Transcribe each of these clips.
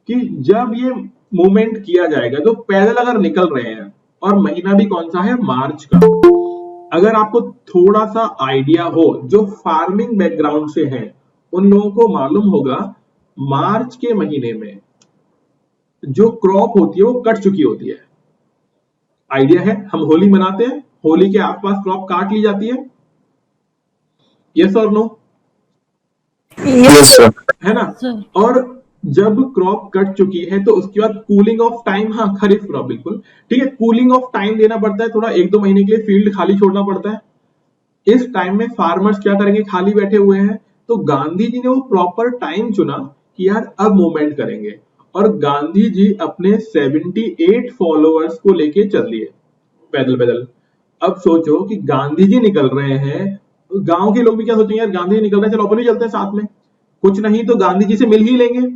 कि जब ये मूवमेंट किया जाएगा तो पैदल अगर निकल रहे हैं, और महीना भी कौन सा है, मार्च का। अगर आपको थोड़ा सा आइडिया हो, जो फार्मिंग बैकग्राउंड से है उन लोगों को मालूम होगा, मार्च के महीने में जो क्रॉप होती है वो कट चुकी होती है। आइडिया है, हम होली मनाते हैं, होली के आसपास क्रॉप काट ली जाती है, यस और नो? Yes sir. है ना? सर और जब क्रॉप कट चुकी है तो उसके बाद कूलिंग ऑफ टाइम, हाँ खरीफ क्रॉप बिल्कुल ठीक है, कूलिंग ऑफ टाइम देना पड़ता है, थोड़ा 1-2 महीने के लिए फील्ड खाली छोड़ना पड़ता है। इस टाइम में फार्मर्स क्या करेंगे, खाली बैठे हुए हैं, तो गांधी जी ने वो प्रॉपर टाइम चुना कि यार अब मूवमेंट करेंगे, और गांधी जी अपने 78 फॉलोअर्स को लेके चल दिए पैदल पैदल। अब सोचो कि गांधी जी निकल रहे हैं, गांव के लोग भी क्या सोचेंगे, यार गांधी जी निकल रहे हैं, चलो अपन भी चलते हैं साथ में, कुछ नहीं तो गांधी जी से मिल ही लेंगे।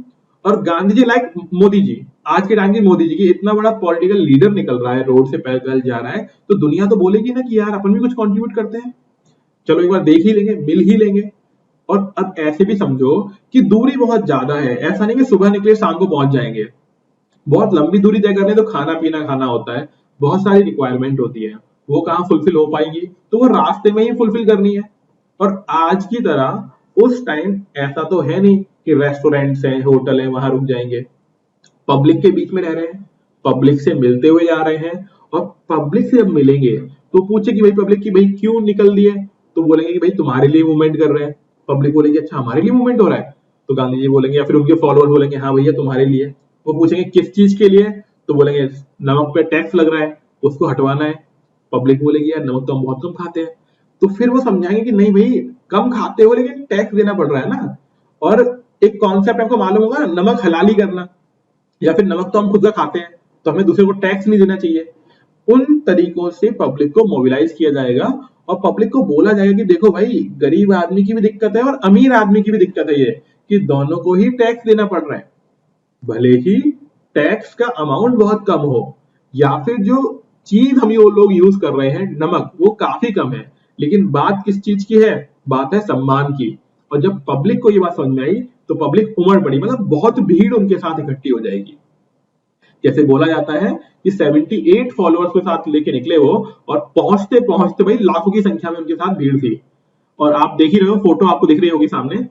और गांधी जी लाइक मोदी जी, आज के टाइम के मोदी जी की इतना बड़ा पॉलिटिकल लीडर निकल रहा है, रोड से पैदल जा रहा है, तो दुनिया तो बोलेगी ना कि यार अपन भी कुछ कंट्रीब्यूट करते हैं, चलो एक बार देख ही लेंगे, मिल ही लेंगे। और अब ऐसे भी समझो कि दूरी बहुत ज्यादा है, ऐसा नहीं कि सुबह निकले शाम को पहुंच जाएंगे, बहुत लंबी दूरी तय करने तो खाना पीना खाना होता है, बहुत सारी रिक्वायरमेंट होती है, वो कहाँ फुलफिल हो पाएगी, तो वो रास्ते में ही फुलफिल करनी है। और आज की तरह उस टाइम ऐसा तो है नहीं कि रेस्टोरेंट्स हैं, होटल है, वहां रुक जाएंगे, पब्लिक के बीच में रह रहे हैं, पब्लिक से मिलते हुए जा रहे हैं, और पब्लिक से जब मिलेंगे तो पूछे कि भाई पब्लिक की भाई क्यों निकल दिए, तो बोलेंगे कि भाई तुम्हारे लिए मूवमेंट कर रहे हैं। पब्लिक बोलेगी अच्छा हमारे लिए मूवमेंट हो रहा है, तो गांधी जी बोलेंगे या फिर उनके फॉलोअर बोलेंगे हाँ भैया तुम्हारे लिए। वो पूछेंगे किस चीज के लिए, तो बोलेंगे नमक पे टैक्स लग रहा है, उसको हटवाना है। पब्लिक बोलेगी यार नमक तो हम बहुत कम खाते हैं, तो फिर वो समझाएंगे कि नहीं भाई कम खाते हो लेकिन टैक्स देना पड़ रहा है ना। और एक कॉन्सेप्ट आपको मालूम होगा, नमक हलाली करना, या फिर नमक तो हम खुद का खाते हैं तो हमें दूसरे को टैक्स नहीं देना चाहिए। उन तरीकों से पब्लिक को मोबिलाइज किया जाएगा, और पब्लिक को बोला जाएगा कि देखो भाई गरीब आदमी की भी दिक्कत है और अमीर आदमी की भी दिक्कत है, ये कि दोनों को ही टैक्स देना पड़ रहा है, भले ही टैक्स का अमाउंट बहुत कम हो, या फिर जो चीज हम ये लोग यूज कर रहे हैं नमक वो काफी कम है, लेकिन बात किस चीज की है, बात है सम्मान की। और जब पब्लिक को ये बात समझ में आई तो पब्लिक उमड़ पड़ी, मतलब बहुत भीड़ उनके साथ इकट्ठी हो जाएगी। जैसे बोला जाता है कि 78 फॉलोअर्स के साथ लेके निकले वो, और पहुंचते पहुंचते भाई लाखों की संख्या में उनके साथ भीड़ थी। और आप देख ही रहे हो, फोटो आपको दिख रही होगी सामने,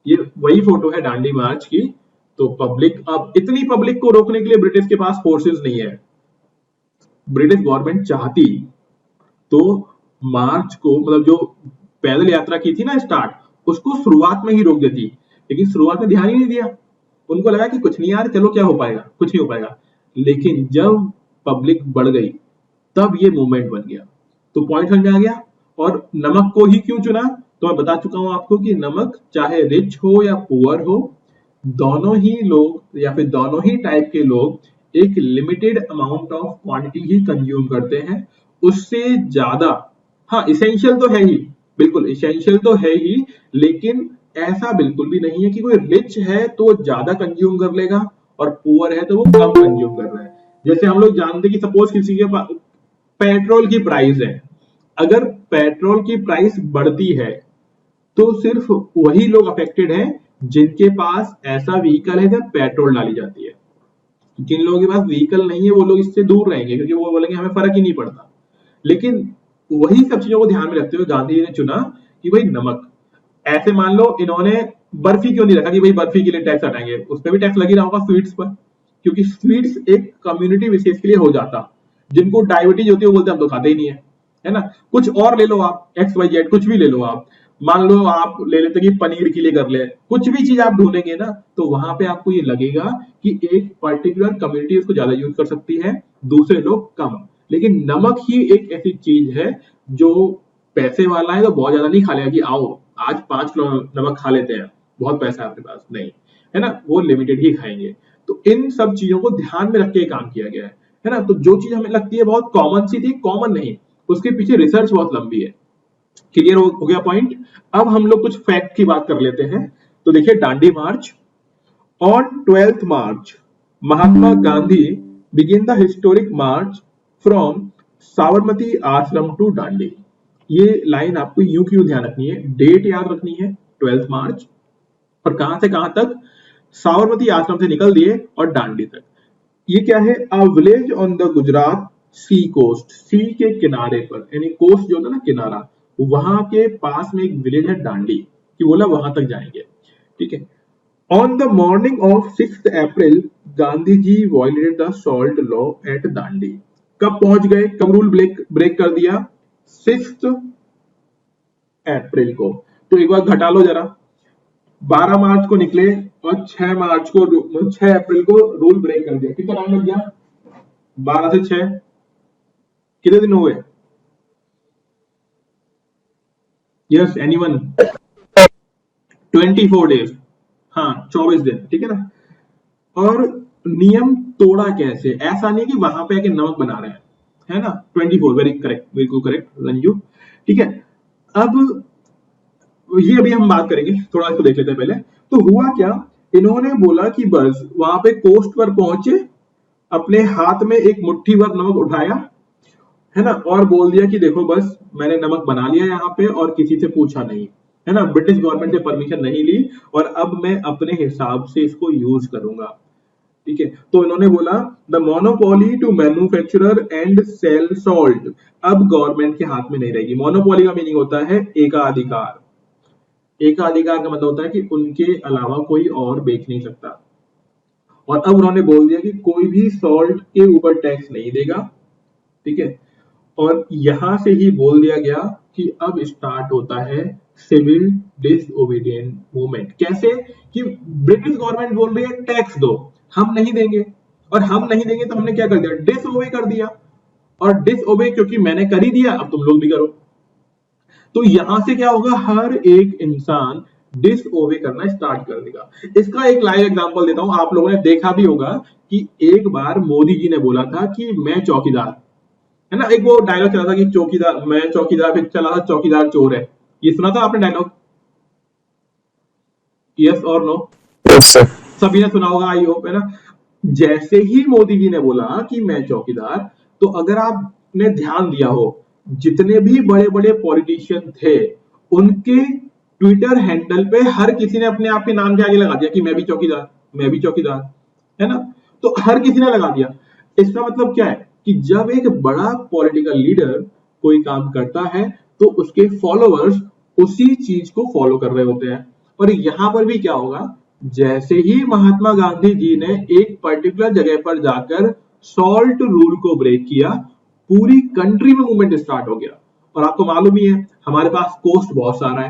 ये वही फोटो है दांडी मार्च की। तो पब्लिक, अब इतनी पब्लिक को रोकने के लिए ब्रिटिश के पास फोर्सेस नहीं है। ब्रिटिश गवर्नमेंट चाहती तो मार्च को, मतलब जो पैदल यात्रा की थी ना स्टार्ट, उसको शुरुआत में ही रोक देती, लेकिन शुरुआत में ध्यान ही नहीं दिया, उनको लगा कि कुछ नहीं यार चलो क्या हो पाएगा, कुछ नहीं हो पाएगा। लेकिन जब पब्लिक बढ़ गई तब ये मूवमेंट बन गया। तो पॉइंट समझ में आ गया। और नमक को ही क्यों चुना, तो मैं बता चुका हूं आपको कि नमक चाहे रिच हो या पुअर हो, दोनों ही लोग या फिर दोनों ही टाइप के लोग एक limited amount of quantity he consume करते हैं, उससे ज्यादा, हाँ इसेंशियल तो है ही, बिल्कुल इसेंशियल तो है ही, लेकिन ऐसा बिल्कुल भी नहीं है कि कोई रिच है तो ज्यादा कंज्यूम कर लेगा और पुअर है तो वो कम कंज्यूम कर रहा है। जैसे हम लोग जानते हैं कि सपोज किसी के पास पेट्रोल की प्राइस है, अगर पेट्रोल की प्राइस बढ़ती है तो सिर्फ वही लोग अफेक्टेड हैं जिनके पास ऐसा व्हीकल है जब पेट्रोल डाली जाती है। जिन लोगों के पास व्हीकल नहीं है वो लोग इससे दूर रहेंगे, क्योंकि वो बोलेंगे हमें फर्क ही नहीं पड़ता। लेकिन वही सब चीजों को ध्यान में रखते हुए गांधी जी ने चुना कि भाई नमक, ऐसे मान लो इन्होंने बर्फी क्यों नहीं रखा कि भाई बर्फी के लिए टैक्स हटाएंगे, उस पर भी टैक्स लगी रहा होगा स्वीट्स पर, क्योंकि स्वीट्स एक कम्युनिटी विशेष के लिए हो जाता, जिनको डायबिटीज होती है वो बोलते हम तो खाते ही नहीं है ना। कुछ और ले लो आप, एक्स वाई जेड कुछ भी ले लो आप, मान लो आप ले लेते कि पनीर के लिए कर ले, कुछ भी चीज आप ढूंढेंगे ना तो वहां पे आपको ये लगेगा कि एक पर्टिकुलर कम्युनिटी उसको ज्यादा यूज कर सकती है, दूसरे लोग कम। लेकिन नमक ही एक ऐसी चीज है जो पैसे वाला है तो बहुत ज्यादा नहीं खा लेगा कि आओ आज 5 किलो नमक खा लेते हैं, बहुत पैसा है आपके पास, नहीं है ना, वो लिमिटेड ही खाएंगे। तो इन सब चीजों को ध्यान में रख के काम किया गया है ना। तो जो चीज हमें लगती है बहुत कॉमन सी थी, कॉमन नहीं, उसके पीछे रिसर्च बहुत लंबी है। क्लियर हो गया पॉइंट। अब हम लोग कुछ फैक्ट की बात कर लेते हैं। तो देखिए Dandi march, on 12th March Mahatma Gandhi begin the historic march from Sabarmati Ashram to Dandi. ये लाइन आपको यूं क्यों ध्यान रखनी है, डेट याद रखनी है 12th मार्च, और कहां से कहां तक, साबरमती आश्रम से निकल दिए और दांडी तक। ये क्या है? A village on the Gujarat sea coast, sea के किनारे पर, यानी कोस्ट जो होता है ना किनारा, वहां के पास में एक विलेज है दांडी, कि बोला वहां तक जाएंगे। ठीक है। On the morning of 6 April Gandhi ji violated the salt law at Dandi. कब पहुंच गए, कब रूल ब्रेक कर दिया? 6 अप्रैल को। तो एक बार घटा लो जरा, 12 मार्च को निकले और 6 अप्रैल को रूल ब्रेक कर दिया। कितना टाइम लग गया? 12 से 6 कितने दिन हुए? Yes anyone? 24 डेज, हाँ 24 दिन। ठीक है ना। और नियम तोड़ा कैसे? ऐसा नहीं कि वहां पे आके नमक बना रहे हैं, है ना। 24, वेरी करेक्ट, बिल्कुल करेक्ट रंजू। ठीक है। अब ये अभी हम बात करेंगे, थोड़ा इसको देख लेते हैं पहले। तो हुआ क्या, इन्होंने बोला कि बस वहां पे कोस्ट पर पहुंचे, अपने हाथ में एक मुट्ठी भर नमक उठाया, है ना, और बोल दिया कि देखो बस मैंने नमक बना लिया यहाँ पे और किसी से पूछा नहीं, है ना, ब्रिटिश गवर्नमेंट से परमिशन नहीं ली और अब मैं अपने हिसाब से इसको यूज करूंगा। ठीक है। तो इन्होंने बोला the monopoly to manufacturer and sell salt अब गवर्नमेंट के हाथ में नहीं रहेगी। मोनोपोली का मीनिंग होता है एकाधिकार। एकाधिकार का मतलब होता है कि उनके अलावा कोई और बेच नहीं सकता। और अब उन्होंने बोल दिया कि कोई भी सॉल्ट के ऊपर टैक्स नहीं देगा। ठीक है। और यहां से ही बोल दिया गया कि अब स्टार्ट होता है सिविल डिसओबीडिएंट मूवमेंट। कैसे? कि ब्रिटिश गवर्नमेंट बोल रही है टैक्स दो, हम नहीं देंगे, और हम नहीं देंगे तो हमने क्या कर दिया? डिसओबे कर दिया। और डिसओबे क्योंकि मैंने कर ही दिया, अब तुम लोग भी करो। तो यहां से क्या होगा, हर एक इंसान डिसओबे करना स्टार्ट कर देगा। इसका एक लाइव एग्जांपल देता हूं, आप लोगों ने देखा भी होगा कि एक बार मोदी जी ने बोला था कि मैं चौकीदार, है ना, एक वो डायलॉग चला था कि चौकीदार, मैं चौकीदार, फिर चला था चौकीदार चोर है। ये सुना था आपने डायलॉग? यस और नो? Yes sir. सभी ने सुना होगा, आई होप, है ना। जैसे ही मोदी जी ने बोला कि मैं चौकीदार, तो अगर आपने ध्यान दिया हो, जितने भी बड़े बड़े पॉलिटिशियन थे, उनके ट्विटर हैंडल पे हर किसी ने अपने आप के नाम के आगे लगा दिया कि मैं भी चौकीदार, मैं भी चौकीदार, है ना। तो हर किसी ने लगा दिया। इसका मतलब क्या है कि जब एक बड़ा पॉलिटिकल लीडर कोई काम करता है तो उसके फॉलोअर्स उसी चीज को फॉलो कर रहे होते हैं। और यहां पर भी क्या होगा, जैसे ही महात्मा गांधी जी ने एक पर्टिकुलर जगह पर जाकर सॉल्ट रूल को ब्रेक किया, पूरी कंट्री में मूवमेंट स्टार्ट हो गया। और आपको मालूम ही है हमारे पास कोस्ट बहुत सारा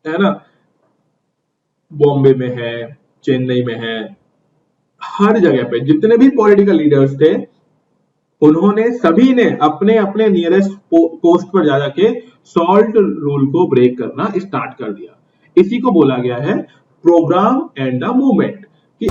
है ना, बॉम्बे में है, चेन्नई में है, हर जगह पे जितने भी पॉलिटिकल लीडर्स थे, उन्होंने सभी ने अपने अपने नियरेस्ट कोस्ट पर जा जाके सॉल्ट रूल को ब्रेक करना स्टार्ट कर दिया। इसी को बोला गया है प्रोग्राम एंड द मूवमेंट। कि